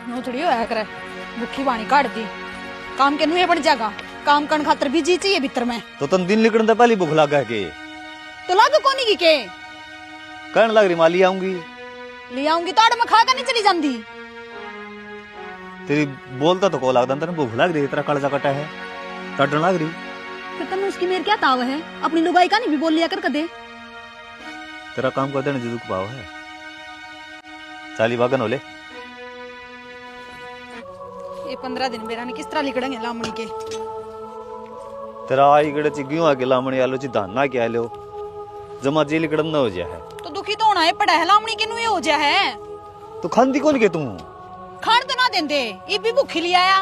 No थोड़ी होया करे भूखी पानी काट दी काम के नुए बन जाएगा काम करने खातर भी जी चाहिए भीतर में तो तन दिन लिखण दे पहली भूख लगा के तो लाग कोनी की के कहन लग रही माली आऊंगी ले आऊंगी तो आड़ में खा के नहीं चली जांदी तेरी बोलता तो को लगदा तने भूख लग रही तेरा कालजा कटा है टटन लग रही फिर तन्ने उसकी मेर क्या ताव है अपनी लुगाई का नहीं भी बोल लिया कर कदे तेरा काम कर देने जिदू पाव है चाली बागन होले ये 15 दिन मेरा ने किस तरह लिखड़ेंगे लामणी के तेरा आई गड़े ची गियो आके लामणी आलो ची धाना के आलो जमा जी लिकड़न न हो जा है तो दुखी तो होना है पड़ा है लामणी के नुए हो जा है तो खांदी कौन के तू खान तो ना देंदे ये भी भूखी ले आया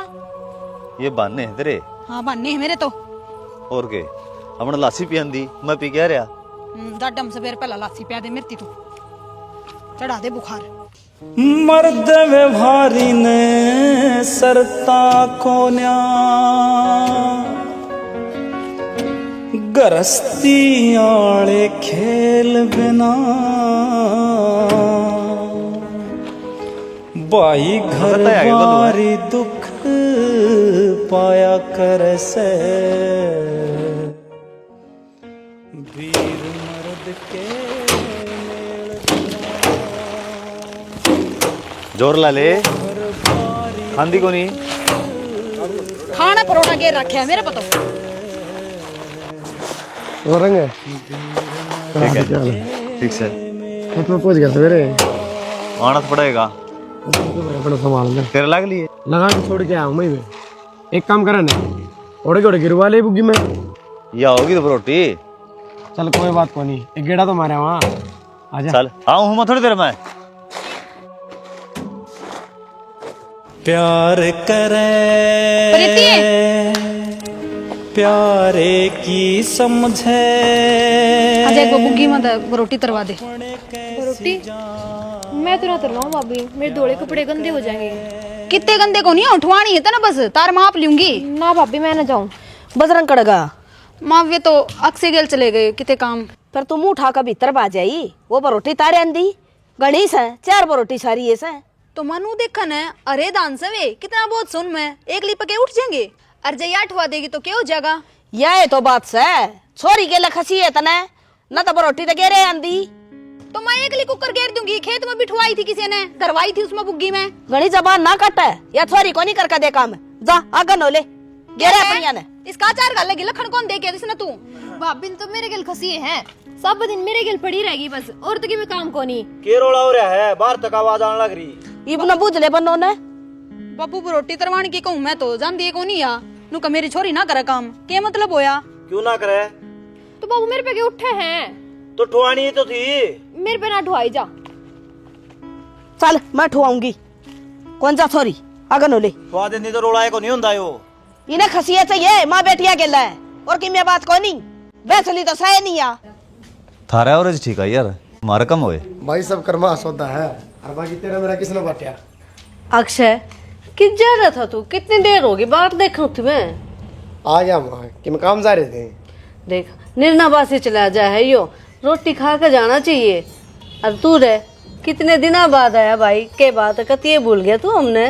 ये बहाने है तेरे हाँ बन्ने है मेरे तो और के हमने लासी पियांदी मैं पी क्या रहा दाडम सवेर पहला लासी पिया दे मिर्ती तू चढ़ा दे बुखार मर्द व्यवहारी ने सरता कोन्या गरस्ती आले खेल बिना बाई घर बारी दुख पाया कर से वीर मर्द के जोर ला ले खांदी कोनी खाना परोना के रखे है मेरे पतो रंग है ठीक है ठीक से तो तुम पहुंच गया सवेरे आना तो पड़ेगा अपना सामान ले तेरे लग लिए लगा के छोड़ के आऊं मैं भी एक काम करा ना ओड़े ओड़े गिरवा ले बुग्गी में या होगी तो रोटी चल कोई बात को नहीं एक गेड़ा तो मारे वहां आजा चल आऊं हूं मैं थोड़ी देर में प्यार करे प्यारे की समझे आज एक बुग्गी में रोटी तरवा दे रोटी मैं तो ना तरवाऊं भाभी मेरे धोले कपड़े गंदे हो जाएंगे कितने गंदे को नहीं उठवानी है तो ना बस तार माप लूंगी ना भाभी मैं ना जाऊं बजरंग कड़गा माँ वे तो अक्से गेल चले गए कितने काम पर तुम उठा का भीतर बा जाई वो बरोटी तारे आंदी गणेश है 4 बरोटी सारी है से तो मनु देखन है अरे दान सवे कितना बहुत सुन मैं एक लिप के उठ जाएंगे अरे जया उठवा देगी तो क्या हो जाएगा यह तो बात से छोरी के लखसी है तने न तो बरोटी तो गेरे आंदी तो मैं एक लिप कुकर घेर दूंगी खेत में बिठवाई थी किसी ने करवाई थी उसमें बुग्गी में गणी जबान ना कट या छोरी को नहीं करके दे काम जा आगन होले गेरे अपनिया ने इसका अचार गाल लगी लखन कौन दे के इसने तू भाभी तो मेरे गिल खसी है सब दिन मेरे गिल पड़ी रहेगी बस और तो की भी काम को नहीं के रोला हो रहा है बाहर तक आवाज आने लग रही इब न बुझ ले बनो ने बापू रोटी तरवानी की कहूं मैं तो जान दिए को नहीं आ नु का मेरी छोरी ना करे काम के मतलब होया क्यों ना करे तो बाबू मेरे पे के उठे हैं तो ठुआनी तो थी मेरे पे ना ढुआई जा चल मैं ठुआऊंगी कौन सा छोरी आगन होले ठुआ देनी तो रोला को नहीं हुंदा यो इन्हें खसियत चाहिए माँ बेटिया के है और कि मैं बात को नहीं वैसली तो सह नहीं आ थारा एवरेज ठीक है यार मारा कम होए भाई सब कर्मा सौदा है और बाकी तेरा मेरा किसने बांटा अक्षय किस जा रहा था तू कितनी देर होगी बाहर देखा तुम्हें आ गया वहाँ कि मैं काम जा रहे थे देख निर्नाबासी चला जा है यो रोटी खा कर जाना चाहिए अब तू रे कितने दिनों बाद आया भाई के बात कतिये भूल गया तू हमने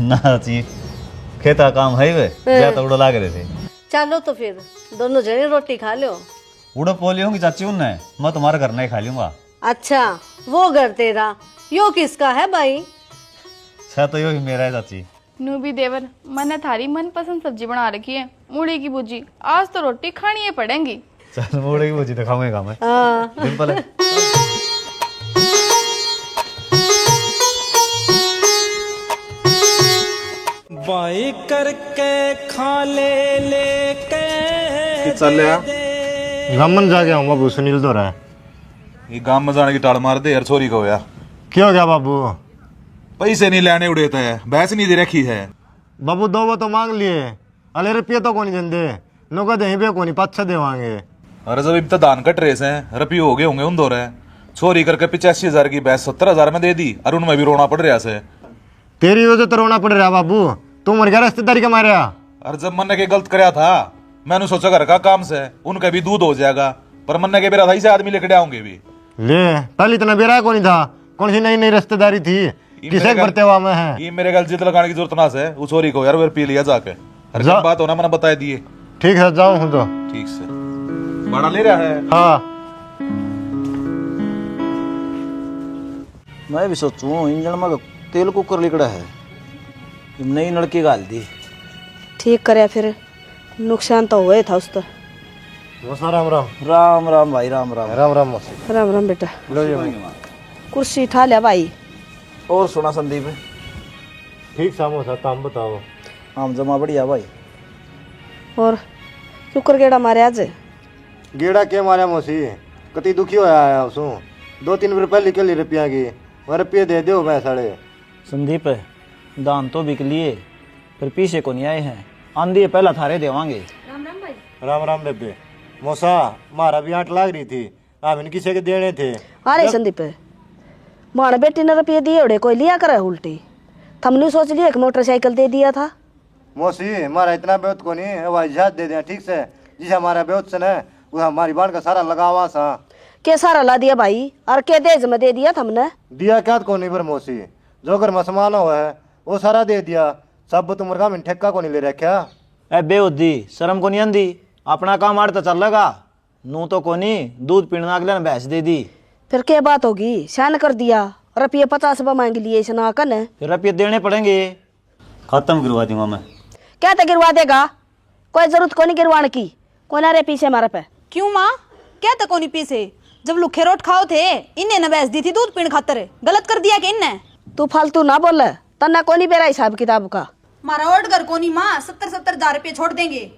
ना ची खेता काम है वे जा तो उड़ा लाग रहे थे चलो तो फिर दोनों जने रोटी खा लो उड़ा पोली होंगी चाची उनने मैं तुम्हारे घर नहीं खा लूंगा अच्छा वो घर तेरा यो किसका है भाई शायद तो यो ही मेरा है चाची नू भी देवर मैंने थारी मनपसंद सब्जी बना रखी है मूली की भुजी आज तो रोटी खानी ही पड़ेगी चल मोड़े की भुजी तो खाऊंगा मैं हाँ सिंपल है बाई करके खा ले के चल रमन जाके आऊँ बाबू सुनील तो रहा है ये गांव में जाने की टाल मार दे यार छोरी को या क्या हो गया बाबू पैसे नहीं लेने उड़े थे भैंस नहीं दे रखी है बाबू 2 वो तो मांग लिए अले रुपये तो कौन देंदे नौका दे पे कौन 5-6 देवांगे अरे जब इब्ता दान कट रेस हैं रपी हो गए होंगे उन दो रहे छोरी करके 85,000 की भैंस 70,000 में दे दी और उनमें भी रोना पड़ रहा से तेरी वजह तो रोना पड़ रहा बाबू तू मर गया रिश्तेदारी के मारे और जब मन्ने के गलत कराया था मैंने सोचा घर का काम से उनका भी दूध हो जाएगा पर मन्ने के बेरा था इसे आदमी लेकर आऊंगे भी ले पहले इतना बेरा कौन था कौन सी नई नई रिश्तेदारी थी किसे बरते हुआ में है? ये मेरे गल जिद लगाने की जरूरत ना से वो छोरी को यार वो पी लिया जाके हर जा- बात होना मैंने बता दिए। ठीक है जाऊँ हूँ तो। ठीक से बड़ा ले रहा है। हाँ मैं भी सोचूं इंजन में तेल कुकर लिकड़ा है, नई नलकी गाल दी। ठीक करे फिर, नुकसान तो हुए था उसका। मौसा राम राम। राम राम भाई, राम राम। राम राम मौसी। राम राम बेटा, लो जी। कुर्सी उठा लिया भाई। और सुना संदीप, ठीक सा मौसा, तुम बताओ। आम जमा बढ़िया भाई। और शुक्र गेड़ा मारे आज। गेड़ा के मारा मौसी, कति दुखी होया है उसू। 2-3 रुपए लिखे ली रुपया की, वह रुपये दे दो मैं साढ़े। संदीप दान तो बिक लिए, फिर पीछे को नहीं आए हैं, आंधी पहला थारे देवांगे। राम राम बेबे। मौसा मारा भी 8 लाग रही थी, अब इन किसी के देने थे। अरे संदीप, माण बेटी ने रुपये दिए उड़े कोई लिया करे उल्टी। हमने सोच लिया एक मोटरसाइकिल दे दिया था। मौसी हमारा इतना बेहत को नहीं, हवाई जहाज दे दिया ठीक से। जिसे हमारा बेहत से न वो हमारी बाण का सारा लगावा सा। के सारा ला दिया भाई, और के देज में दे दिया हमने। दिया क्या को नहीं पर मौसी, जो घर में सामान हुआ है वो सारा दे दिया। सब तुम मुर्गा में ठेका को नहीं ले रखा। ए बेउद्दी शर्म को नहीं आंदी, अपना काम आड़ तो चल लगा। नू तो कोनी दूध पीना अगले ने भैंस दे दी। फिर क्या बात होगी, शान कर दिया। रुपये 50 रुपये मांग लिए इस नाकन। फिर रुपये देने पड़ेंगे। खत्म गिरवा दूंगा मैं। क्या तो गिरवा देगा, कोई जरूरत को नहीं गिरवाने की। कोई ना रे पीछे हमारे पे। क्यों माँ, क्या तक कोनी पीसे? जब लुखे रोट खाओ थे इन्ने न बेच दी थी दूध पीण खातर, गलत कर दिया कि इन्ने? तू फालतू ना बोल, तना कोनी बेरा हिसाब किताब का। मारा ओट घर कोनी माँ, 70-70 हजार रुपये छोड़ देंगे।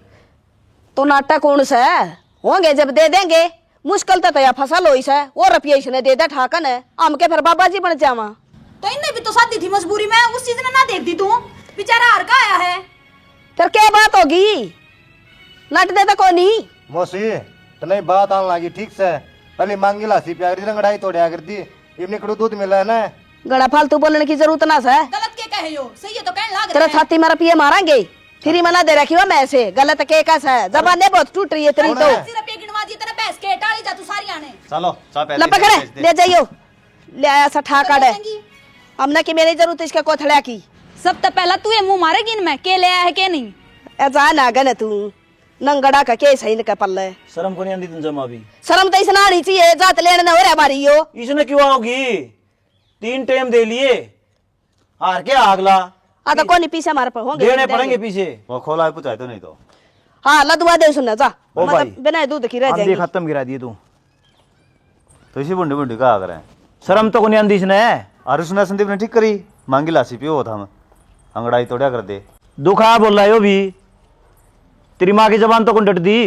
तो नाटक कौन सा है, होंगे जब दे देंगे। मुश्किल तो या फसल हो है, वो रुपये इसने दे दे ठाकन है, हम के फिर बाबा जी बन जावा। तो इन्ने भी तो शादी थी मजबूरी में, उस चीज ने ना देख दी तू। बेचारा हार का आया है। फिर क्या बात होगी, लट दे तो कोनी। मौसी तो नहीं बात आने लगी ठीक से। पहले मांगी लासी प्यार दी रंगड़ाई तोड़िया कर दी। इतने कड़ू दूध मिला है ना। गड़ा फालतू बोलने की जरूरत ना है। गलत के कहे हो, सही है तो कहने लाग तेरा रहे हैं। छाती में रुपये मारेंगे, फ्री में ना दे रखी हुआ मैं से। गलत के कस है, जबाने बहुत टूट रही है तेरी तो। 80 रुपये गिनवा दिए तेरे भैंस के, टाली जा तू सारी आने। चलो चा पहले ला पकड़े ले जाइयो, ले आया सा ठाका डे। हमने की मेरी जरूरत इसके कोथड़ा की। सब तो पहला तू ये मुंह मारेगी इनमें, के ले आया है के नहीं? ऐसा ना गन तू नंगड़ा का के सही न पल्ले। शर्म को नहीं आंदी तुम जमा भी। शर्म तो इसना आनी चाहिए, जात लेने न हो रहा हमारी यो। इसने क्यों आओगी, 3 टाइम दे लिए, हार के आगला आ तो कोनी पीछे हमारे पर होंगे, देने पड़ेंगे पीछे। वो खोला है पूछा तो नहीं तो। हाँ लदवा दे सुनना जा, ओ भाई, मतलब बिना दूध की रह आंधी जाएगी। खत्म गिरा दिए तू। तो इसी बुंडी बुंडी का करें। शर्म तो को नहीं आंदी इसने। और उसने संदीप ने ठीक करी, मांगी लासी पियो था हम अंगड़ाई तोड़िया कर दे। दुख आया बोल रहा है यो भी, तेरी माँ की जबान तो कौन डट दी।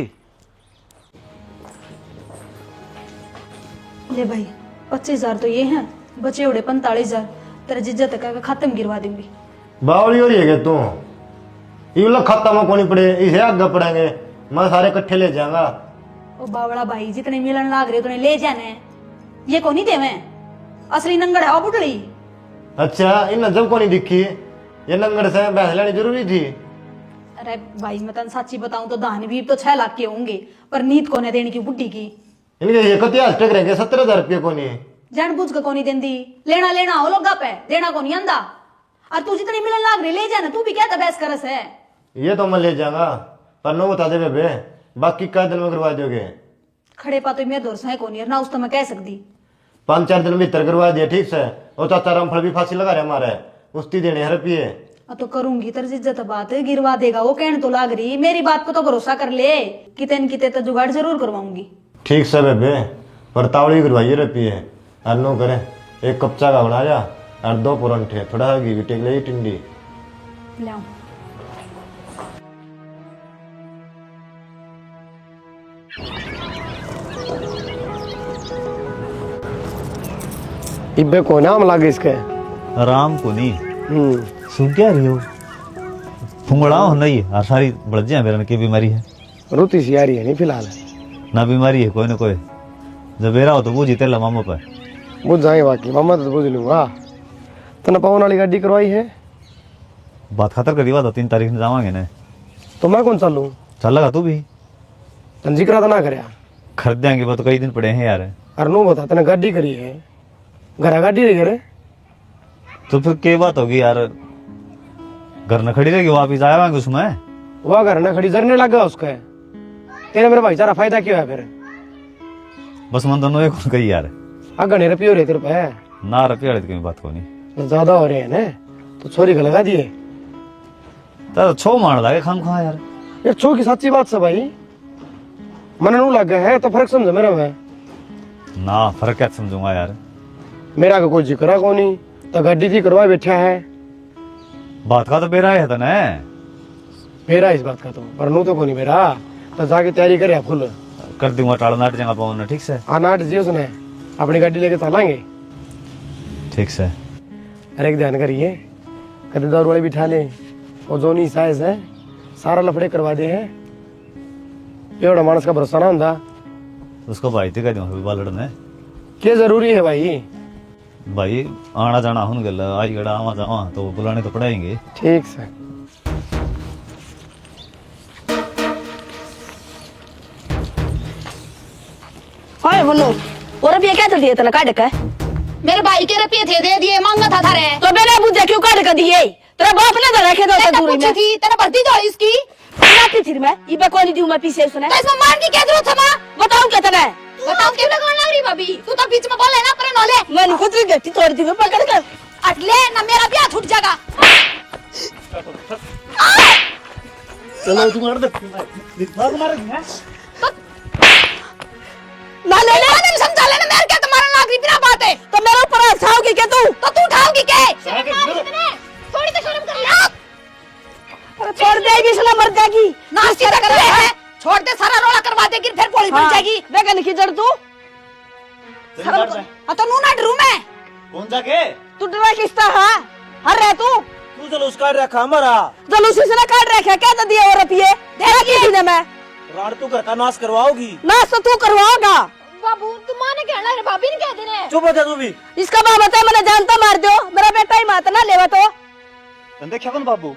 ले भाई 25 हजार तो ये हैं, बचे उड़े 45 हजार। तेरा जिज्जत का खत्म गिरवा दूंगी। बावली हो रही है तू। ये लोग खाता में कोनी पड़े, इसे आगे पड़ेंगे। मैं सारे इकट्ठे ले जाऊंगा। ओ बावड़ा भाई, जितने मिलन लाग रहे उतने ले जाने, ये को नहीं देवे। असली नंगड़ है वो बुढ़ड़ी। अच्छा इन जब कोनी दिखी, ये नंगड़ से भैंस लेनी जरूरी थी। अरे भाई मैं तन सच्ची बताऊं तो दान भी तो 6 लाख के होंगे, पर नीत को ने देने की बुढ़ी की। इनके ये कतिया टक रहेंगे 70,000 रुपये कोनी। जानबूझ के कोनी देंदी, लेना लेना हो लोग पे, देना को नहीं आंदा। और तू जितने मिलन लाग रही ले जाना, तू भी क्या बहस करस है? ये तो मैं ले जाऊंगा, पर नो बता दे बेबे, बाकी क्या दिन में करवा दोगे? खड़े पातो मेरे दौर से कोनी ना, उस तो मैं कह सकती। 5-4 दिन भीतर करवा दिया ठीक से। और चाचा रामफल भी फांसी लगा रहे हमारे, उसकी देने हैं रुपये। तो करूंगी तेरी इज्जत बात, गिरवा देगा वो, कहने तो लाग रही। मेरी बात को तो भरोसा कर ले, किते न किते तो जुगाड़ जरूर करवाऊंगी। ठीक से बेबे, पर तावड़ी करवाइए रुपये। और नो करे, एक कच्चा का बना जा और 2 पुरंठे, थोड़ा सा घी भी टेक ले टिंडी। ले आऊं। इब्बे को नाम लागे इसके। राम को नहीं सुन क्या रही हो, फुंगड़ा हो नहीं और सारी बड़जियां मेरन की बीमारी है। रोती सी आ रही है नहीं फिलहाल, ना बीमारी है कोई ना कोई, जब बेरा हो तो बूझी तेला मामो पर बुझ जाए बाकी मामा तो बुझ लूंगा। तने पवन वाली गाड़ी करवाई है, बात खतर करी बात 3 तारीख में जावांगे ना। तो मैं कौन चलूं? चल लगा तू भी, तन जिक्र तो ना करया, खरीद देंगे वो तो कई दिन पड़े हैं यार। और नो बता तने गाड़ी करी है, घरा गाड़ी रे करे तो फिर क्या बात होगी यार, घर न खड़ी रहेगी, वापिस आया उसमें। वह घर ना खड़ी जरने लगा उसका है। तेरे मेरे भाईचारा फायदा क्यों है फिर? बस मन दोनों एक कही यार, अगर रुपये हो रहे तेरे पे ना रुपया वाले की बात को नहीं, ज्यादा हो रहे हैं ना, तो छोरी को लगा दिए। तो छो मार लागे खाम खा यार। यार छो की सच्ची बात से भाई, मन नू लग गया है तो फर्क समझो मेरा में। ना फर्क क्या समझूंगा यार, मेरा का कोई जिक्र को नहीं, तो गड्डी थी करवा बैठा है। बात का तो बेरा है था ना, मेरा इस बात का तो, पर नू तो को नहीं मेरा, तो जाके तैयारी करे फुल कर दूंगा, टाड़ा नाट जाएगा पाऊंगा, ठीक से। हाँ नाट जी उसने अपनी गाड़ी लेके चलाएंगे, ठीक से। अरे एक ध्यान करिए, कदे दारू वाले बिठा ले, और जो नहीं साइज है सारा लफड़े करवा दे है। एवढा मानस का भरोसा ना होता, उसको भाई थी कह दूंगा लड़ने, क्या जरूरी है भाई? भाई आना जाना हुन गल आई गड़ा आवा जावा तो बुलाने तो पड़ेंगे। ठीक से। हाय बोलो, और रुपये क्या दिए तना काट के? मेरे भाई के रुपये थे, दे दिए, मांगा था थारे। तो मैंने पूछा क्यों काट के दिए? तेरा बाप ने तो रखे दो दूरी में थी, तेरा भर्ती दो इसकी। लाती थी मैं, ये पे कौन दूं मैं पीछे उसने? तो इसमें मार की क्या जरूरत है मां? बताऊं क्या तना? बताओ क्यों लगाने लग रही भाभी? तू तो बीच में बोले ना पर नोले। मैंने खुद ही गट्टी तोड़ दी, मैं पकड़ कर अटले ना मेरा ब्याह छूट जाएगा। चलो तू मार दे, दिमाग मार दे। ना ले ले, नहीं समझा लेना, मेरे क्या तुम्हारा लाग रही बिना बात है। तो मेरे ऊपर हाथ उठाओगी क्या तू? तो तू उठाओगी क्या? थोड़ी तो शर्म कर ले। छोड़ देगी इसने मर जाएगी। नास्ती तक कर रहे हैं, छोड़ दे, सारा रोला करवा देगी, फिर पोली बन जाएगी। वेगन की जड़ तू तो नू ना डरू मैं। कौन जाके तू डरा किसता है? हर रह तू तू जलूस काट रखा हमारा, जलूसी से ना काट रखे क्या? तो दिए और रुपये देना किसी ने मैं राड़ तू घर का नाश करवाओगी। ना तो तू करवाओगा। बाबू तुम माने क्या रे, भाभी ने कह देने। चुप हो जा तू भी। इसका बाप बता, मैंने जानता मार दो, मेरा बेटा ही माता ना लेवा तो। देखा कौन बाबू,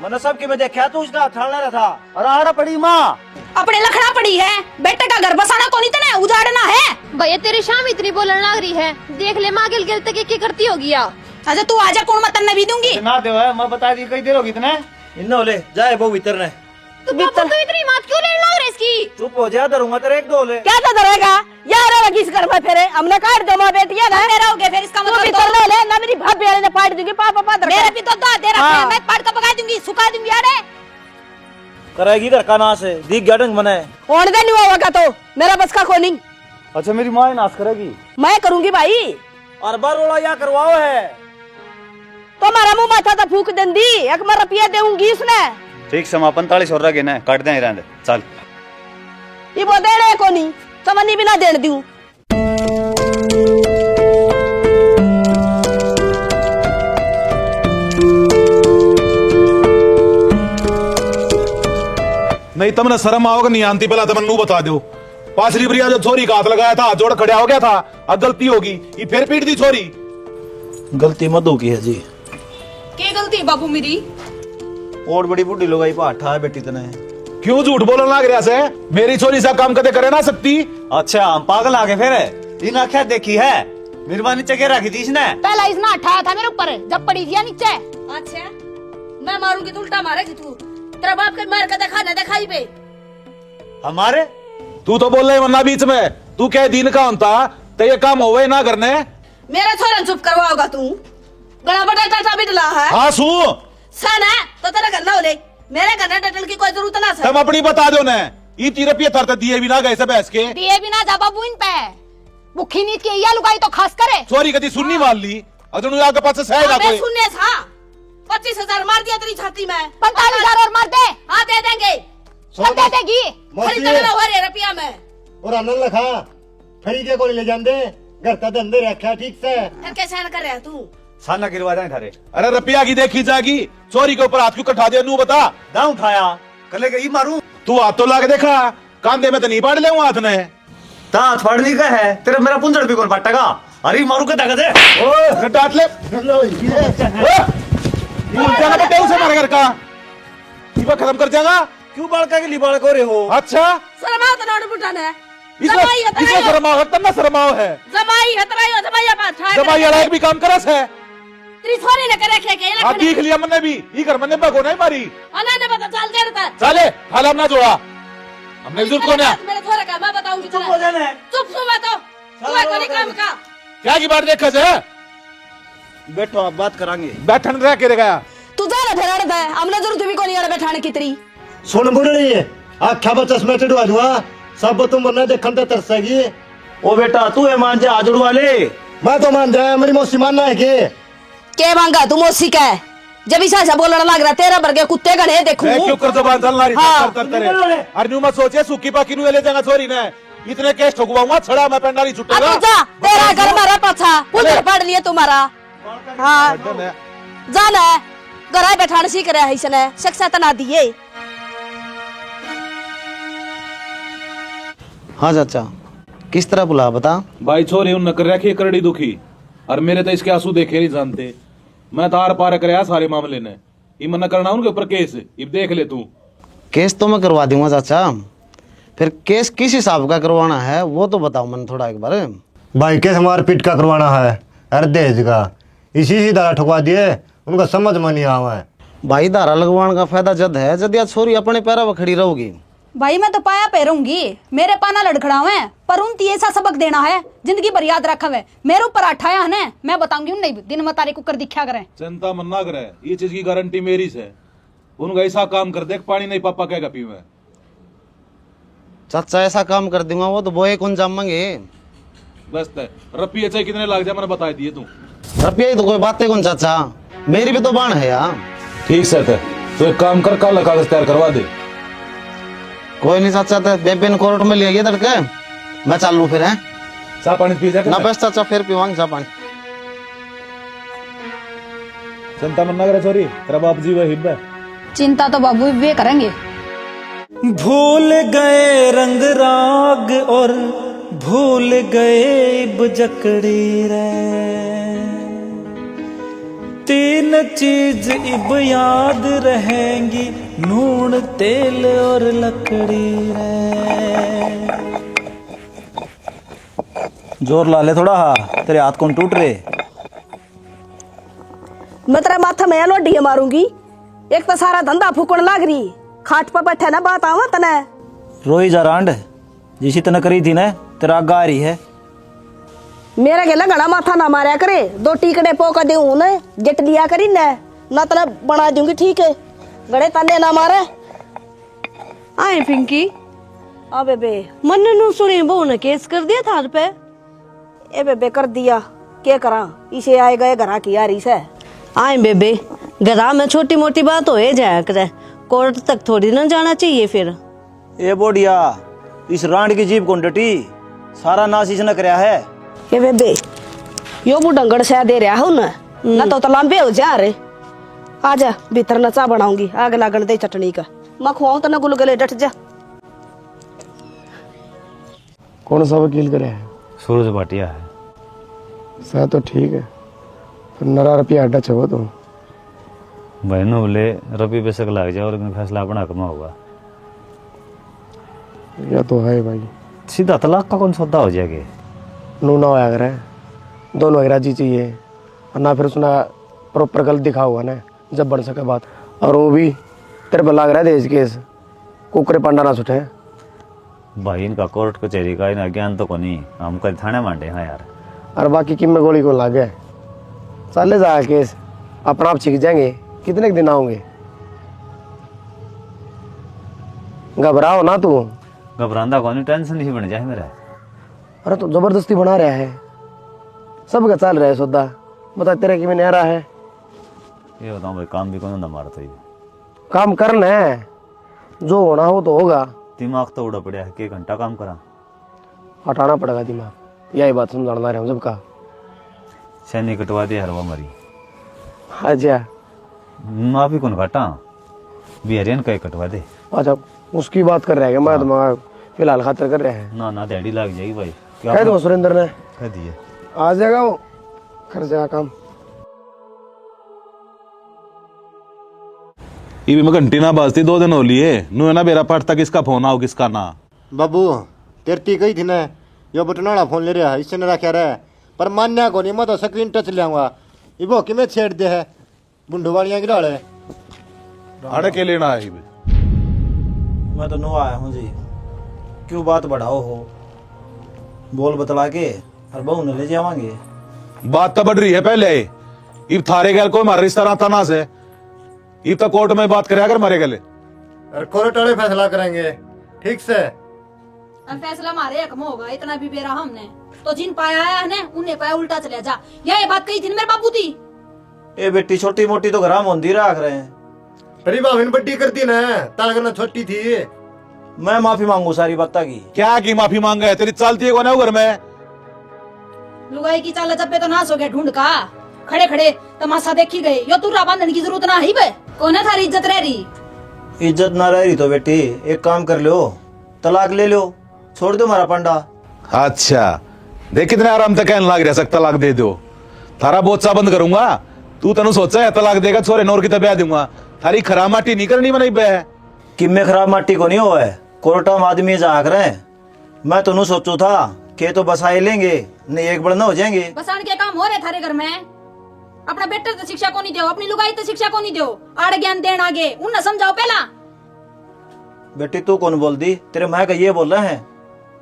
मैंने सबके में देखा तू इसका थालना रहा था, और आड़ा पड़ी माँ अपने लखड़ा पड़ी है, बेटे का घर बसाना तो नहीं तना उजाड़ना है। भैया तेरी शाम इतनी बोलने लग रही है, देख ले माँ गिल गिल तक क्या करती होगी। अच्छा तू आजा, कौन मत भी दूंगी ना दे मैं बता दी कई देर होगी इतने इन ले जाए वो भीतर ने। तो बाबू तू इतनी बात क्यों लेने लग रही इसकी? चुप हो जा, डरूंगा तेरे एक दो ले। क्या तो डरेगा यार? किस घर में फिर हमने काट दो माँ बेटिया ना, मेरा हो गया फिर इसका तू मतलब भी तो। कर ले ना, मेरी भाभी वाले ने पाट दूंगी, पापा पादर मेरे भी तो दो दे रखा है, हाँ। मैं पाट का पका दूंगी, सुखा दूंगी। अरे करेगी घर का नाश है, दिख गया ढंग मने। होने दे नहीं होगा तो मेरा बस का कोनी, अच्छा मेरी माँ नाश करेगी, मैं करूंगी भाई। और बार रोला या करवाओ है तो हमारा मुंह माथा तो फूक देंदी, एक मैं रुपया देऊंगी उसने। ठीक से 45 हो रहा के ना काट दे रहने चल। ये वो देने को नहीं, समझनी भी ना देने दूं। नहीं तुमने शर्म आओगे नहीं आंती, पहला तुम नू बता दो। पासरी प्रिया जो छोरी का हाथ लगाया था, जोड़ खड़ा हो गया था, अब गलती होगी, ये फिर पीट दी छोरी। गलती मधु की है जी। क्या गलती बाबू मेरी? और बड़ी बुढ़ी लोग आई पाठा है बेटी तने। क्यों झूठ बोलने लग रहा से? मेरी छोरी सा काम कदे करे ना सकती। अच्छा हम पागल आगे फिर इन आख्या देखी है, मेहरबानी नीचे के रखी थी इसने। पहला इसने उठाया था मेरे ऊपर जब पड़ी थी नीचे। अच्छा मैं मारूंगी तो उल्टा मारेगी तू, तेरा बाप के मार के दिखा ना दिखाई पे। हमारे तू तो बोल रहे वरना बीच में, तू क्या दिन का होता तो ये काम होवे ना करने। मेरा छोरा चुप करवाओगा तू? गला बड़ा टाटा बिटला है। हाँ सू सन है तो तेरा घर ना हो ले, मेरे घर ना डटल की कोई जरूरत ना। तुम अपनी बता दो ने, ये 3 रुपये थरते दिए भी ना गए से बहस के। दिए बिना जा बाबू इन पे भूखी नींद की या लुगाई तो खास करे। चोरी कदी सुननी मान ली, अजनू आगे पास सह ना मैं कोई। सुनने था 25,000 मार दिया तेरी छाती में। 45,000 और मार दे। हाँ दे देंगे, सब दे देगी। खरीदना हो रहे रुपया में। और आनंद लखा खड़ी के को ले जाते घर का धंधे रखा ठीक से। फिर कैसे कर रहा है तू? साना गिरवा जाए थारे। अरे रुपया की देखी जाएगी, चोरी के ऊपर हाथ क्यों कटा दिया? नू बता। ना उठाया कल के मारू तू हाथ तो लाके देखा, कांधे में तो नहीं पाड़ ले हाथ ने। ता फाड़नी का है तेरा, मेरा पुंजड़ भी कौन पट्टेगा? अरे मारू के तक दे ओए डांट ले, जाना बेटे उसे मारे घर का, ये खत्म कर जाएगा। क्यों बालका के लिए बालक हो रहे हो? अच्छा शर्माओ तो नोट बुठाना है। इसमें शर्माओ है, तब ना शर्माओ है। जमाई है तेरा, जमाई पास जमाई अलग भी काम करस है। तेरी छोरी ने करे के हाँ देख लिया मैंने भी, ये घर मैंने भगो नहीं मारी। अना ने पता चल जाता चले खाला अपना जोड़ा, हमने जरूरत कौन है? मेरे छोरे का मैं बताऊंगी। चुप हो जाना, चुप सुन तो तू है कोई काम का क्या की बात देखा से? बैठो आप बात करांगे। बैठन रह के गया तू जा ना ठहरा है, हमने जरूरत भी कोनी यार बैठाने की तेरी। सुन बुढ़ी आख्या बच्चा चश्मे चढ़वा दूंगा सब तुम मरना देखन ते तरसेगी। ओ बेटा तू है मान जा आजड़ वाले। मैं तो मान जाए, मेरी मौसी मानना है के मांगा तू मौसी का है? जब इसा ऐसा बोलने लग रहा तेरा बरगे कुत्ते गणे देखूं। मैं क्यों कर जबान चल रही हाँ। अरे न्यू मत सोचे सुक्की पाकी नु ले जाएगा छोरी ने, इतने केस ठोकवाऊंगा छड़ा मैं पेंडाली छुटेगा। अब जा तेरा घर मारा पाछा उधर पढ़ लिए तुम्हारा। हाँ जाना है घर बैठाने सीख रहा है इसने शिक्षा तना दिए। हाँ चाचा किस तरह बुला बता। भाई छोरी उन कर रखी करड़ी दुखी, और मेरे तो इसके आंसू देखे नहीं जानते। मैं तार पार कराया सारे मामले ने, इमन करना उनके ऊपर केस, अब देख ले तू। केस तो मैं करवा दूंगा चाचा, फिर केस किस हिसाब का करवाना है वो तो बताओ मन थोड़ा एक बार। भाई कैसे मारपीट का करवाना है? अरे दहेज का इसी ही धारा ठुकवा दिए, उनका समझ में नहीं आवा है। भाई धारा लगवाने का फायदा जद है जद या छोरी अपने पैरों पर खड़ी रहोगी। भाई मैं तो पाया पैरूंगी, मेरे पाना लड़खड़ावे पर उन ऐसा सबक देना है जिंदगी भर याद रखा है। मेरे ऊपर अठाया है ना, मैं बताऊंगी नहीं दिन में तारीख कर दिखा करें। चिंता मन ना करे, ये चीज की गारंटी मेरी से। उनका ऐसा काम कर देख पानी नहीं पापा कहेगा पीवे। चाचा ऐसा काम कर दूंगा वो तो बोए कौन जमेंगे। बस रपी चाहे कितने लाग जाए मैंने बता दिए तू। रुपया ही तो कोई बात है कौन चाचा, मेरी भी तो बाण है यार। ठीक से तो एक काम कर, कल कागज तैयार करवा दे। कोई नहीं चाचा, बेबे ने कोर्ट में ले गया तड़के, मैं चालू फिर है। चाह पानी पी जा ना बस चाचा फिर पीवांगे चाह पानी। चिंता मन ना करे छोरी, तेरा बाप जी वह हिब्बा। चिंता तो बाबू वे करेंगे। भूल गए रंग राग और भूल गए बजकड़ी रे, तीन चीज इब याद रहेंगी नून तेल और लकड़ी रे। जोर ला ले थोड़ा, तेरे हाथ कौन टूट रहे। मैं तेरा माथा में लोडी मारूंगी, एक तो सारा धंधा फूकण लाग रही, खाट पर बैठे ना बात आवा तने। रोई जा रांड जिसी तने करी थी ना तेरा आगा आ रही है। मेरा के लगना माथा ना मारा करे, दो टीकड़े पोका दे न जट दिया करी ना तने बना दूंगी ठीक है, गड़े तने ना मारे। आए पिंकी आ बेबे मन नु सुनी बहू ने केस कर दिया थार पे। ए बेबे कर दिया, क्या करा इसे आए गए घरा की यारी से। आए बेबे घरा में छोटी मोटी बात हो जाया करे, कोर्ट तक थोड़ी ना जाना चाहिए फिर। ए बोडिया इस रांड की जीप कौन डटी, सारा नाश इसने कराया है। ए बेबे यो बुढ़ंगड़ से दे रहा हूं ना तो लंबे हो जा रे। आजा भीतर न चा बनाऊंगी, आग लागण दे चटनी का, मैं खुआऊं तो न गुलगुले डट जा। कौन सा वकील करे है? सूरज भाटिया है। सा तो ठीक है, फिर नरा रुपया अड्डा छो तो बहनों बोले रपी बेशक लग जाए और फैसला अपना कमा होगा। या तो है भाई, सीधा तलाक का कौन सौदा हो जाएगा। नू ना होया करे, दोनों राजी चाहिए, और ना फिर उसने प्रॉपर गलत दिखा हुआ ना जब बन सके बात। और वो भी तेरे पर लग रहा है दहेज केस, कुकरे पंडा ना छुटे। भाई इनका कोर्ट कचहरी का इन्हें ज्ञान तो को नहीं, हम कल थाने मांडे। हाँ यार, और बाकी किम में गोली को लागे चले जाए केस, अपना आप छिक जाएंगे। कितने दिन आओगे? घबराओ ना तू। घबरांदा को नहीं, टेंशन नहीं बन जाए मेरा। अरे तो जबरदस्ती बना रहा है, सबका चल रहा है सौदा, बता तेरा कि मैंने आ रहा है। ये बताऊं भाई, काम भी कौन ना मारता ही। काम करना है, जो होना हो तो होगा। दिमाग तो उड़ा पड़ा है, 1 घंटा काम करा, हटाना पड़ेगा दिमाग, यही बात समझाना रहे हम सबका। सैनी कटवा दिया हरवा मरी। अच्छा माफी कौन काटा, बिहारियन का कटवा दे। अच्छा उसकी बात कर रहे हैं, मैं तो फिलहाल खातर कर रहे हैं। ना दिहाड़ी लग जाएगी भाई। कह दो सुरेंद्र ने, कह दिए आ जाएगा वो, कर जाएगा काम। ये भी मैं घंटी ना बाजती 2 दिन हो लिए नु है ना मेरा पाठ तक इसका फोन आओ किसका ना। बाबू तेरती गई थी ना, यो बटनाड़ा फोन ले रहा है, इससे न रखा रहा, पर मान्या को नहीं, मैं तो स्क्रीन टच ले आऊंगा। इबो कि मैं छेड़ दे है बुंडो वालियां की डाल है अड़े के लेना है बे? मैं तो नो आया हूँ जी, क्यों बात बढ़ाओ हो, बोल बतला के और बहू ने ले जावांगे। बात तो बढ़ रही है पहले, इब थारे गल को मारे रिश्ता नाता ना से, इब तो कोर्ट में बात करे अगर मारे गले और कोर्ट वाले फैसला करेंगे ठीक से। अब फैसला हमारे हक में होगा, इतना भी बेरा हमने तो जिन पाया है ने उन्हें पाया उल्टा चले जा। ये बात कही थी ना मेरे बापू थी। ए बेटी छोटी मोटी तो घर होंदी रख रहे हैं, तेरी भाभी ने बड्डी कर दी ना, ताकि ना छोटी थी। मैं माफी मांगू सारी बात की। क्या की माफी मांगा है? तेरी चलती है कौन है वो घर में? लुगाई की चाल चप्पे तो नाश हो गया ढूंढ का, खड़े खड़े तमाशा देखी गए। यो तुर्रा बांधने की जरूरत ना ही बे, कौन है थारी इज्जत रह रही? इज्जत ना रह रही तो बेटी एक काम कर लो, तलाक ले लो, छोड़ दो हमारा पंडा। अच्छा देख कितने आराम से कहने लग रहा है, तलाक दे दो, थारा बोचा बंद करूंगा। तू तेन सोचा है तलाक देगा छोरे नौर की तो ब्याह दूंगा, थारी खराब माटी नहीं करनी बनाई बे। किम्मे खराब माटी को नहीं हुआ है, कोर्टा में आदमी जाग रहे हैं। मैं तो सोचू था कि तो बसाए लेंगे नहीं एक बड़ा ना हो जाएंगे। बसान के काम हो रहे थारे घर में। अपना बेटा तो शिक्षा को नहीं दो, अपनी लुगाई तो शिक्षा को नहीं दो, आड़ ज्ञान देन आगे उन्हें समझाओ पहला। बेटी तू कौन बोल दी, तेरे माँ का ये बोल रहे हैं।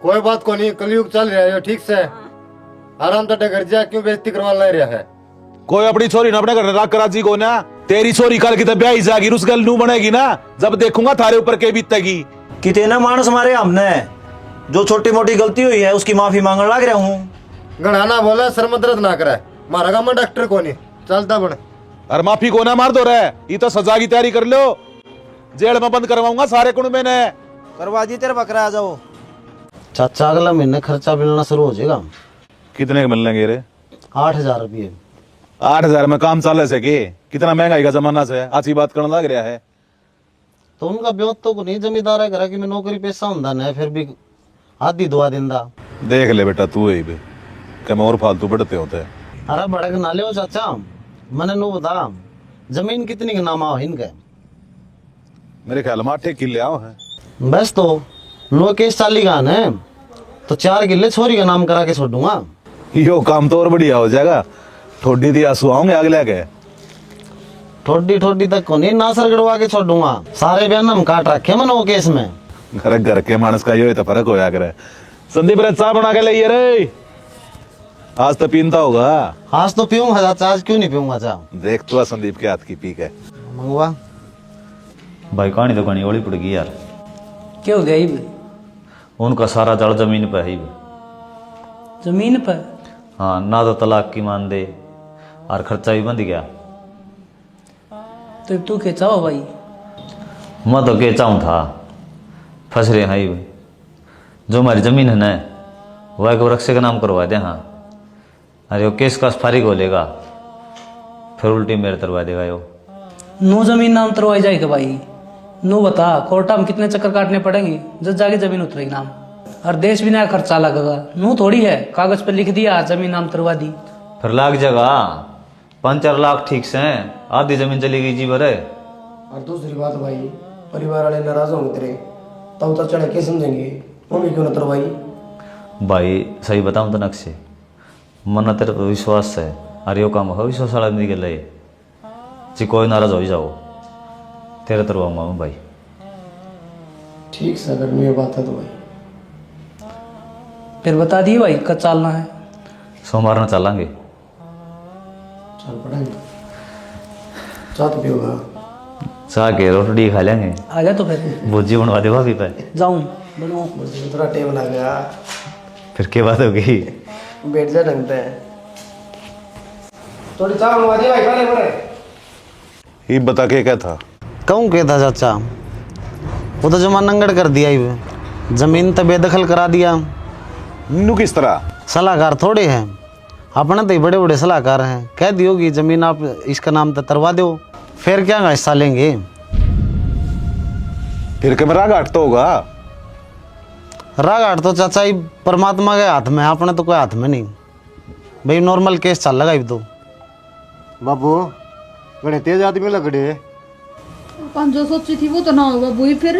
कोई बात को नहीं, कलयुग चल रहा है ठीक से, आराम से घर जा, क्यों बेइज्जती करवा ले रहा है? कोई अपनी छोरी ना अपने घर राख कराची को ना, तेरी छोरी कल की तो ब्याह ही जाएगी, उस गल नू बनेगी ना, जब देखूंगा थारे ऊपर के बीतेगी। कितने मानस मारे हमने, जो छोटी मोटी गलती हुई है उसकी माफी मांगने लग रहा हूँ। गणाना बोला सर में दर्द ना करे, मारा का मैं डॉक्टर को नहीं चलता बने। और माफी को ना मार दो रहे, ये तो सजा की तैयारी कर लो, जेल में बंद करवाऊंगा सारे कुंबे ने। करवा दी तेरे बकरा आ जाओ। चाचा अगला महीने खर्चा मिलना शुरू हो जाएगा। कितने के मिलेंगे रे? 8,000 रुपये। 8,000 में काम चाले से के? कितना महंगाई का जमाना से अच्छी बात करने लग रहा है। तो उनका ब्योत तो को नहीं, जमींदार है घर की, मैं नौकरी पैसा होंदा ना, फिर भी आधी दुआ दिंदा। देख ले बेटा तू ही भी क्या और फालतू बढ़ते होते हैं। अरे भड़क ना ले चाचा, मैंने नो बता जमीन कितनी के नाम आओ इनके? मेरे ख्याल में 8 किले आओ है बस। तो लो केस चाली गान है तो 4 किले छोरी का नाम करा के छोड़ूंगा। यो काम तो और बढ़िया हो जाएगा, ठोडी दी आंसू आओगे अगले के। ठोडी तक को नहीं, नासर गड़वा के छोड़ूंगा, सारे बयान हम काट रखे मन वो केस में। घर के मानस का यो तो फर्क होया करे। संदीप रे चाय बना के लाइए रे, आज तो पीनता होगा। आज तो पीऊंगा चाचा, आज क्यों नहीं पीऊंगा चाचा? देख तो संदीप के हाथ की पी के मंगवा। भाई कहानी तो कहानी ओली पड़ गई यार। क्या हो गई? उनका सारा जड़ जमीन पर ही। जमीन पर? हाँ, ना तो तलाक की मान दे और खर्चा भी बंद गया। तो तू क्या चाहो भाई? मैं तो क्या चाहूँ था, फंस रहे हैं। जो हमारी जमीन है ना वह को रक्षे का नाम करवा दे। हाँ, अरे वो केस का फारिग हो लेगा, फिर उल्टी मेरे तरवा देगा यो। नो जमीन नाम तरवाई जाएगा भाई? नो बता, कोर्टा में कितने चक्कर काटने पड़ेंगे जब जाके जमीन उतरेगी नाम, और देश भी ना खर्चा लगेगा। नू थोड़ी है कागज पे लिख दिया जमीन नाम तरवा दी, फिर लाग जाएगा 5-4 लाख ठीक से, आधी जमीन चली गई जी भरे। और दूसरी बात भाई, परिवार वाले नाराज होंगे तेरे, तब तो चढ़ के समझेंगे मम्मी क्यों न तरवाई। भाई सही बताऊँ तो नक्शे मन तेरे पर विश्वास है, अरे यो काम है विश्वास वाला आदमी के लिए जी, कोई नाराज हो जाओ तेरे तरवाऊंगा मैं भाई। ठीक से अगर मेरी बात है तो भाई फिर बता दिए भाई कब चलना है? सोमवार में चलेंगे। चल पड़ेंगे। चाह तो पियोगा? चाह के रोटी खा लेंगे। आ जा तो फिर भुजी बनवा दे भाभी पे। जाऊं बनवाओ? थोड़ा टेबल आ गया, फिर क्या बात होगी? बैठ जा ढंगते हैं। थोड़ी चाह बनवा दे भाई, पहले पड़े। ये बता के क्या था? कहूँ क्या था चाचा, वो तो जमा नंगड़ कर दिया ही, जमीन तो बेदखल करा दिया। नू किस तरह? सलाहकार थोड़े हैं अपने, तो बड़े बड़े सलाहकार हैं। कह दियो कि जमीन आप इसका नाम तो तरवा दो, फिर क्या हिस्सा लेंगे? फिर कैमरा घाट तो होगा। राघाट तो चाचा ही परमात्मा के हाथ में है, अपने तो कोई हाथ में नहीं भाई। नॉर्मल केस चल लगा तो। बाबू बड़े तेज आदमी लग रहे। अपन जो सोची थी वो तो ना होगा बुई। फिर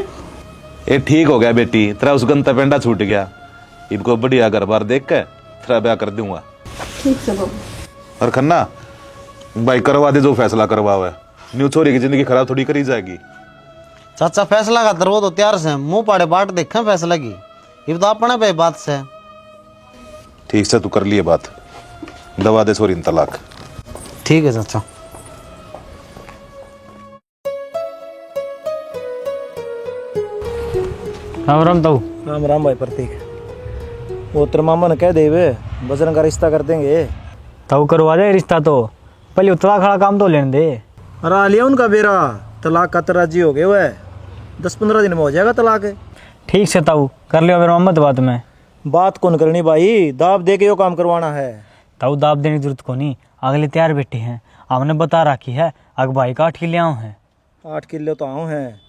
ये ठीक हो गया बेटी, तेरा उस गंता पेंडा छूट गया। इनको बढ़िया घर बार देख के तेरा ब्याह कर दूंगा। ठीक से बाबू। और खन्ना भाई करवा दे जो फैसला करवा हुआ है, न्यू छोरी की जिंदगी खराब थोड़ी करी जाएगी। चाचा फैसला का दरवो तो तैयार से मुंह पाड़े बाट देखें फैसला की, ये तो अपने पे बात से। ठीक से तू कर लिए बात, दवा दे छोरी तलाक। ठीक है चाचा। राम राम ताऊ। राम राम भाई प्रतीक। वो तेरे मामा ने कह दे वे बजरंग का रिश्ता कर देंगे। ताऊ करवा दे रिश्ता, तो पहले उतला खड़ा काम तो लेने दे। अरे आ लिया उनका बेरा, तलाक का राजी हो गए वह, 10-15 दिन में हो जाएगा तलाक। ठीक से ताऊ कर लियो मेरे मोहम्मद बात में। बात कौन करनी भाई, दाब दे के यो काम करवाना है। ताऊ दाब देने की जरूरत को नहीं, अगले तैयार बैठे हैं, हमने बता रखी है अग भाई का 8 किले आऊँ हैं। 8 किलो तो आऊँ हैं,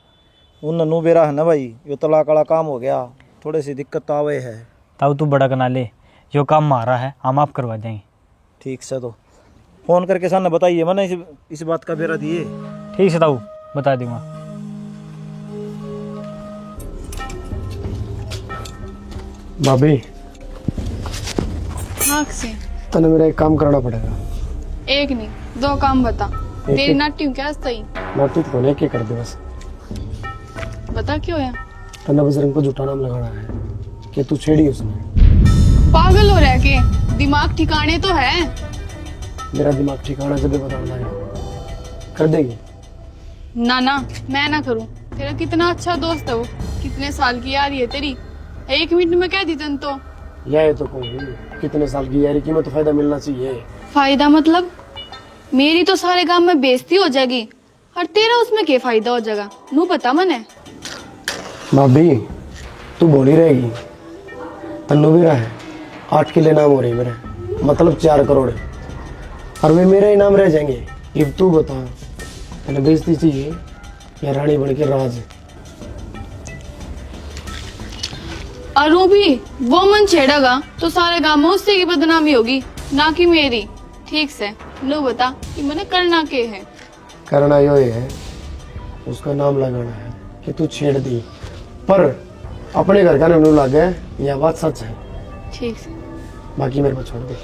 उन नन्नू बेरा है ना भाई, यो तलाक वाला काम हो गया, थोड़ी सी दिक्कत तो आवे है। ताऊ तू बड़ा कना ले, जो काम मारा है हम आप करवा देंगे। ठीक से तो फोन करके सामने बताइए, मैंने इस बात का बेरा दिए। ठीक से ताऊ बता दूंगा। भाभी हाँ से तने मेरा एक काम करना पड़ेगा। एक नहीं 2 काम बता, तेरी नाटी हूँ क्या सही नाटी तो नहीं, क्या कर दे बस बता क्यों है। तने बजरंग को झूठा नाम लगाना है कि तू छेड़ी उसने। पागल हो रहा के, दिमाग ठिकाने तो है। मेरा दिमाग ठिकाना जब बताना है, कर देगी? ना ना मैं ना करूँ, तेरा कितना अच्छा दोस्त है वो, कितने साल की यारी है तेरी, 1 मिनट में कह दी तन तो। यह तो कहूँगी कितने साल की यारी की, में तो फायदा मिलना चाहिए। फायदा मतलब मेरी तो सारे गांव में बेइज्जती हो जाएगी, और तेरा उसमें क्या फायदा हो जाएगा, नू पता मने। भाभी तू बोली रहेगी, तन्नू भी रहा है 8 किले नाम हो रही मेरे, मतलब 4 करोड़, और वे मेरे ही नाम रह जाएंगे। अब तू बता, मैंने बेइज्जती चाहिए या रानी बन के राज? और वो भी वो मन छेड़ेगा तो सारे गांव में उससे की बदनामी होगी, ना कि मेरी। ठीक से लो बता कि मैंने करना क्या है। करना यो है, उसका नाम लगाना है कि तू छेड़ दी, पर अपने घर का नाम लगे, यह बात सच है। ठीक से बाकी मेरे को छोड़ दे।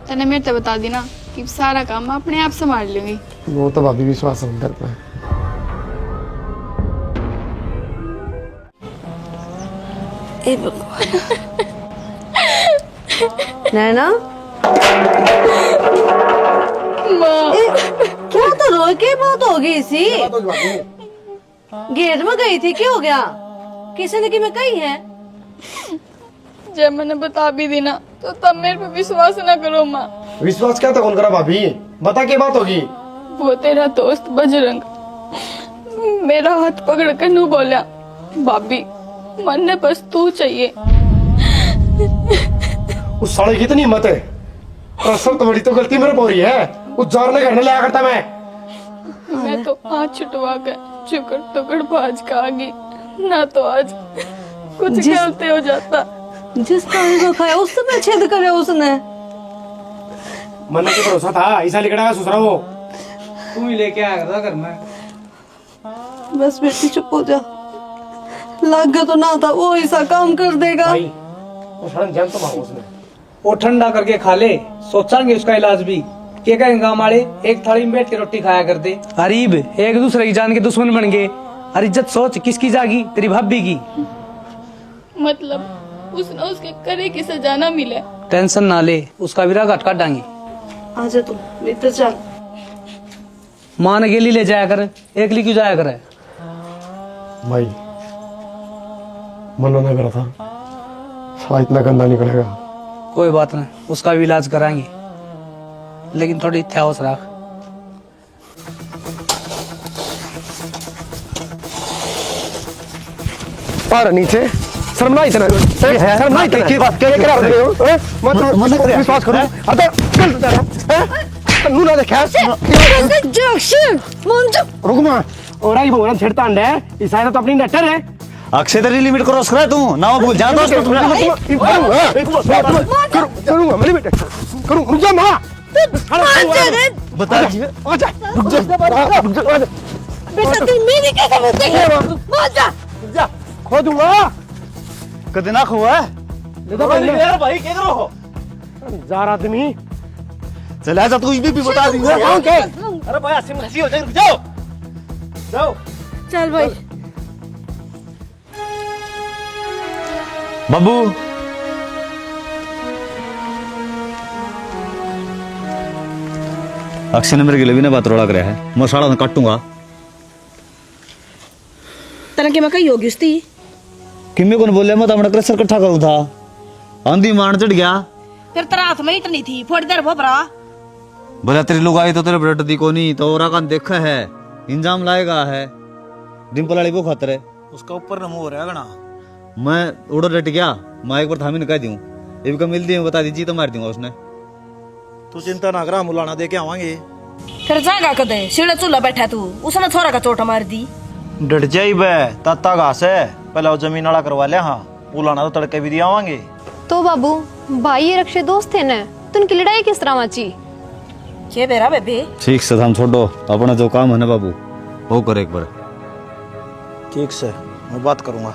तने मेरे तो बता दी ना कि सारा काम मैं अपने आप संभाल लूंगी। वो तो भाभी विश्वास है उधर पे। नैना क्या तो रो के बात हो गई सी? गेट में गई थी, क्या हो गया? किसी ने कि मैं कही है? जब मैंने बता भी दी ना तो तब मेरे पे विश्वास ना करो माँ। विश्वास क्या तो कौन करा भाभी, बता क्या बात होगी? वो तेरा दोस्त बजरंग मेरा हाथ पकड़ कर नू बोला, भाभी मन ने बस तू चाहिए। उस साले की इतनी हिम्मत है, और सब तो बड़ी तो गलती मेरे हो रही है, उस जार ने घर में लाया करता मैं तो हाथ छुटवा कर चुकर टुकड़ भाज का आगी, ना तो आज कुछ गलती हो जाता। जिसका को खाया उस समय छेद करे उसने। मन के भरोसा था ऐसा लिखड़ा ससुरा वो। तू ही लेके आया था घर में। बस बेटी चुप हो जा, लग गया तो ना था वो ऐसा काम कर देगा। भाई वो सड़न जान तो मारो उसने। वो ठंडा करके खा ले, सोचांगे उसका इलाज भी। क्या करेंगे गाँव वाले, एक थाली में बैठ के रोटी खाया करते। गरीब एक दूसरे की जान के दुश्मन बन गए। और इज्जत सोच किसकी जागी, तेरी भाभी की। मतलब उसने उसके करे की सजा ना मिले। टेंशन ना ले, उसका विरा घट काट डांगे। आजा तू भीतर चल। माँ ने गेली ले जाया कर, एकली क्यों जाया करे? भाई मना ना करा था, साला इतना गंदा निकलेगा। कोई बात नहीं, उसका भी इलाज कराएंगे, लेकिन थोड़ी ध्यान रख। पर नीचे शर्म ना इतना, शर्म ना इतना की बात क्या करा रहे हो? मत विश्वास करो। अरे चल तन्नू ना देखा रुक मां, और आई भगवान छेड़ता अंडे ईसाई तो अपनी नटर है। अक्षय तेरी लिमिट क्रॉस करा तू ना, वो भूल जा दोस्त करूंगा मेरे बेटे, करूं रुक जा मां, बता आजा रुक जा बेटा तू मेरी कैसे मत जा जा खो दूंगा। कदे ना खुआ यार भाई क्या करो जार आदमी चल ऐसा तू भी बता दी अरे भाई हंसी हंसी हो जाए, रुक जाओ जाओ। चल भाई। बाबू अक्षय ने मेरे गिले भी ने बात रोड़ा कर है, मैं साड़ा में काटूंगा। तरह के मैं कही होगी उसती किम्मे को बोले मैं तो अपना क्रशर इकट्ठा करूं था, आंधी मान चढ़ गया। फिर तेरा हाथ में इतनी थी थोड़ी देर भरा। बोला तेरी लोग आई तो तेरे ब्लड दी को नहीं तो और कान देखा है, इंजाम लाएगा है। डिंपल वाली वो खातर है उसका ऊपर न मुंह हो रहा है गना। मैं उड़ो डट गया, मैं एक बार थामी ने कह दूं ये भी मिल दी बता दीजिए तो मार दूंगा उसने। तू चिंता ना करा, मुलाना दे के आवांगे। फिर जाएगा कदे सीढ़े चूल्हा बैठा तू, उसने छोरा का चोट मार दी। डट जाई बे, ताता घास है, पहले वो जमीन वाला करवा लिया। हाँ मुलाना तो तड़के भी दिया आवांगे। तो बाबू भाई ये रक्षे दोस्त थे न, तो उनकी लड़ाई किस तरह मची? के बेरा बेबे ठीक से हम छोड़ो, अपना जो काम है ना बाबू वो कर एक बार। ठीक से मैं बात करूंगा।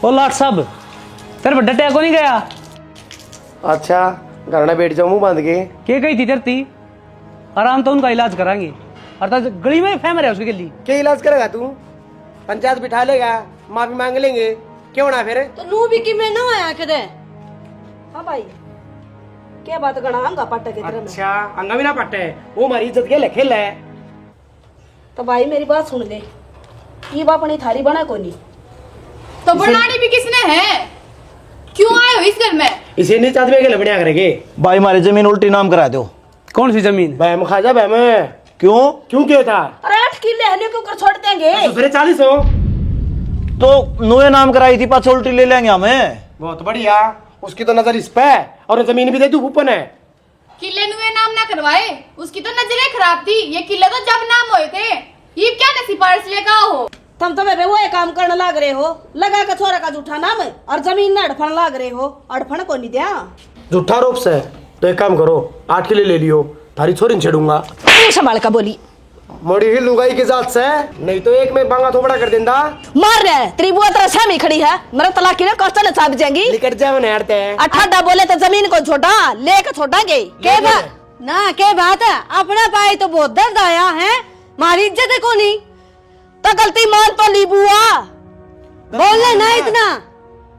ओ लाट साहब तेरे बड्डा टैग को नहीं गया? अच्छा घर में बैठ जाओ मुंह बांध के। के गई थी तेरती? आराम तो उनका इलाज कराएंगे, अर्थात गली में फैम रहा है उसकी गली। क्या इलाज करेगा तू? पंचायत बिठा लेगा, माफी मांग लेंगे, क्यों ना फिर? तो नू भी कि मैं ना आया कदे। हाँ भाई क्या बात गणा अंगा पट्टे के तरह। अच्छा अंगा भी ना पट्टे, वो हमारी इज्जत के खेल है। तो भाई मेरी बात सुन ले, ये बाप अपनी थारी बना को नहीं तो बनानी भी किसने है? क्यों आए हो इस घर में? इसे नीच आदमी के लबड़िया करेंगे। भाई हमारी जमीन उल्टी नाम करा दो। कौन सी जमीन? बैम खा जा बैम। क्यों क्यों क्या था? अरे 8 किले हलियो क्यों कर छोड़ देंगे? फिर 40 हो तो नुए नाम कराई थी, पास उल्टी ले लेंगे हमें। बहुत बढ़िया, उसकी तो नजर इस पे और जमीन भी दे तू ऊपर है। किले नुए नाम ना करवाए, उसकी तो नजरें खराब थी। ये किले तो जब नाम हुए थे, ये क्या नसीब पारस लेगा हो। तुम तो मैं वो ये काम करने लाग रहे हो, लगा के छोरा का झूठा नाम है और जमीन ना अड़फन लाग रहे हो। अड़फन को नहीं दिया झूठा रूप से तो एक काम करो, 8 किले ले लियो, थारी छोरी छेड़ूंगा। संभाल का बोली मोड़ी ही लुगाई की जात से, नहीं तो एक में बांगा थोबड़ा कर देंदा। मार रहे तेरी बुआ तेरा सामी खड़ी है, मेरा तलाक की ना कष्ट न चाप जाएंगी। लिकट जाए ना हटते हैं। अठाडा बोले तो जमीन को छोटा लेके छोड़ांगे। के बात ना के बात है, अपना पाई तो बहुत दर्द आया है, मारी इज्जत को नहीं तो गलती मान तो ली बुआ, बोलना ना इतना।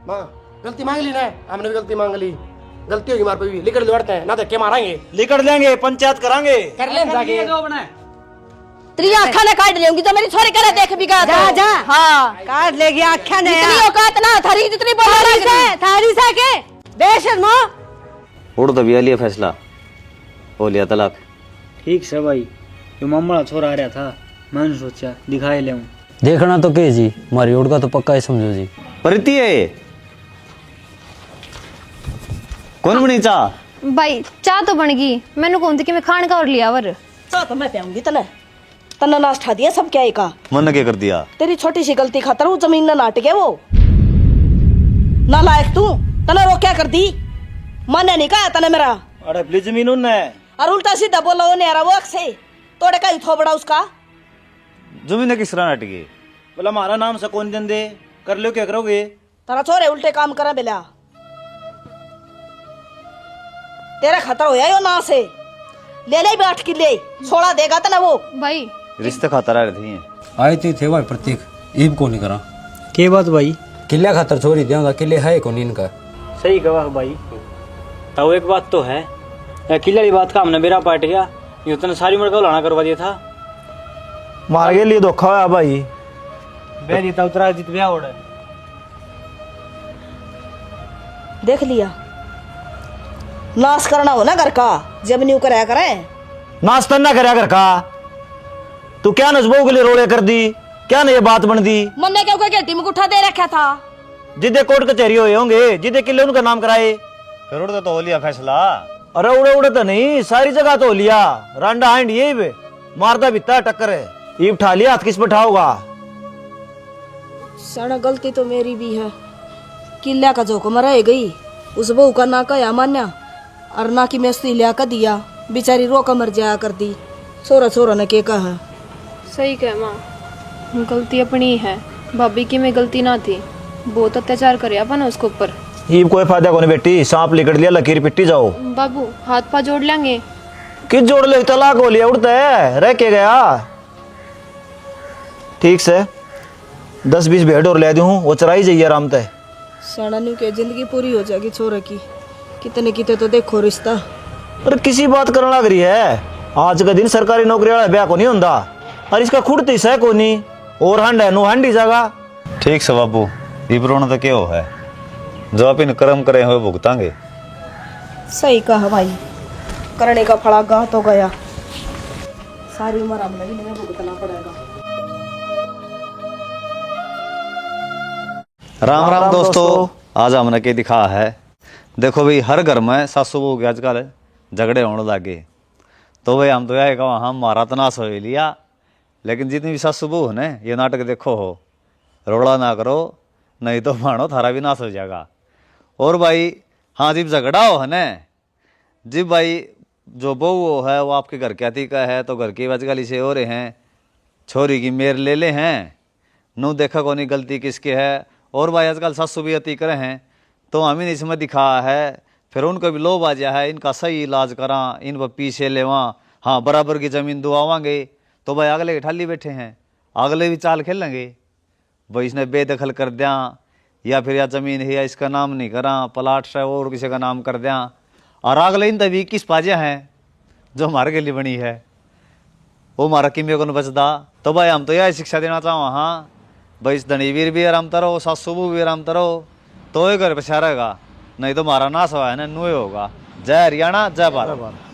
माँ गलती मांग ली ना, हमने भी गलती मांग ली, गलती होगी हमारे पे भी। लिकट लड़ते हैं ना, धक्के मारेंगे, लिकट लेंगे, पंचायत करांगे, कर ले जाके। तेरी आँखा ने काट लेंगी तो मेरी छोरी करे देख भी जा जा हाँ काट लेगी आँखें ने। जितनी औकात ना थारी जितनी बोला थारी सा के बेशर्मो। उड़ तो भी लिया फैसला, हो लिया तलाक। ठीक से भाई, जो मामला छोरा आ रहा था, मैंने सोचा दिखाए ले देखना तो के जी, हमारी ओर का तो पक्का ही समझो जी। परिती है कौन बनी चा? भाई चाह तो बन गई, मैंने कौन थी कि मैं खान का और लिया वर। चाह तो मैं पियाऊंगी तने, तन्ना नाश ठा दिया सब क्या ही का। मन क्या कर दिया? तेरी छोटी सी गलती खातर वो जमीन न नाट गया, वो ना लायक तू तना रो क्या कर दी। मन नहीं कहा तने मेरा। अरे प्लीज जमीन उन्ने और उल्टा सीधा बोला वो नेरा वो से तोड़े का ही थोबड़ा उसका। जमीन किस तरह नाटकी? बोला हमारा नाम से कौन दें दे, कर लो क्या करोगे? तारा छोरे उल्टे काम करा बेला, तेरा खतरा होया यो ना से ले ले 8 किले 16 देगा तना वो। भाई रिश्ते खाता रह रही आए थे भाई प्रतीक ईब को नहीं करा के बात भाई? किले खातर छोरी दिया किले है को नहीं इनका। सही कहा भाई, तो एक बात तो है, किले वाली बात का हमने मेरा पार्ट गया, यूं तो सारी उम्र का उलाना करवा दिया था। मार के लिए धोखा हुआ भाई। बेरी तो उतरा जीत गया ओढ़। देख लिया नाश करना हो ना घर का, जब न्यू कराया करे नाश तो ना कराया घर का। तू क्या नजबो के लिए रोड़े कर दी, क्या ना ये बात बन दी। मन ने क्यों गेटी में उठा दे रखा था, जिदे कोर्ट कचहरी हुए होंगे, जिदे किले उनका नाम कराए। फिर उड़ तो हो लिया फैसला। अरे उड़े उड़े तो नहीं, सारी जगह तो हो लिया। रांडा हैंड ये बे मारदा बिता टक्कर है, ये उठा लिया, हाथ किस पे उठाओगा? सारा गलती तो मेरी भी है, किला का जोखम रह गई, उस बहू का ना कया मान्या और ना कि मैं लिया कर दिया, बेचारी रो कर मर जाया कर दी। सोरा सोरा ने के कहा। सही कह माँ, गलती अपनी है, भाभी की में गलती ना थी। बहुत अत्याचार करे अपन उसके ऊपर। ये कोई फायदा को नहीं बेटी, सांप लिकड़ लिया लकीर पिट्टी जाओ। बाबू हाथ पा जोड़ लेंगे। किस जोड़ ले, तलाक हो लिया उड़ता है, रह के गया। ठीक से 10-20 भेड़ और ले दूं, वो चराई जाइए आराम से। सड़नु के जिंदगी पूरी हो जाएगी छोरे की, कितने कितने तो देखो रिश्ता। अरे किसी बात करने लग रही है, आज का दिन सरकारी नौकरी वाला ब्याह को नहीं होता, और इसका खुड़ती सह को नहीं, और हंड है नो हंडी जगह। ठीक से बाबू, इब्रोन तो क्या है, जो आप इन कर्म करे हुए भुगतांगे। सही कहा भाई, करने का फला गा तो गया, सारी उम्र हमने भी नहीं भुगतना पड़ेगा। राम राम दोस्तों, आज हमने क्या दिखा है। देखो भाई, हर घर में सासू बहू के आजकल झगड़े होने लगे, तो भाई हम तो यह कहा हम मारा तो नाश हो लिया, लेकिन जितनी भी सासू बहू है ये नाटक देखो हो, रोड़ा ना करो, नहीं तो मानो थारा भी नाश हो जाएगा। और भाई हाँ, जब झगड़ा हो है न, जब भाई जो बहू है वो आपके घर के अति का है, तो घर की आजकल इसे हो रहे हैं, छोरी की मेर ले ले हैं, नू देखा कौन गलती किसके है। और भाई आजकल सासू भी अति करे हैं, तो हमें इसमें दिखा है, फिर उनको भी लोभ आ जाए है, इनका सही इलाज करा, इन पर पीछे लेवा, हाँ बराबर की ज़मीन दुआवांगे, तो भाई अगले ठाली बैठे हैं, अगले भी चाल खेलेंगे, भाई इसने बेदखल कर दिया, या फिर या ज़मीन है या इसका नाम नहीं करा, प्लाट है और किसी का नाम कर दिया, और अगले इन तभी किस पाजिया हैं जो हमारे के लिए बनी है, वो हमारा किमे को बचता। तो भाई हम तो यह शिक्षा देना चाहो, हाँ भाई इस धनीवीर भी आराम करो, सासू भी आराम करो, तो ये घर पछा रहेगा, नहीं तो हमारा नाश हुआ है ना, नुए होगा। जय हरियाणा, जय भारत।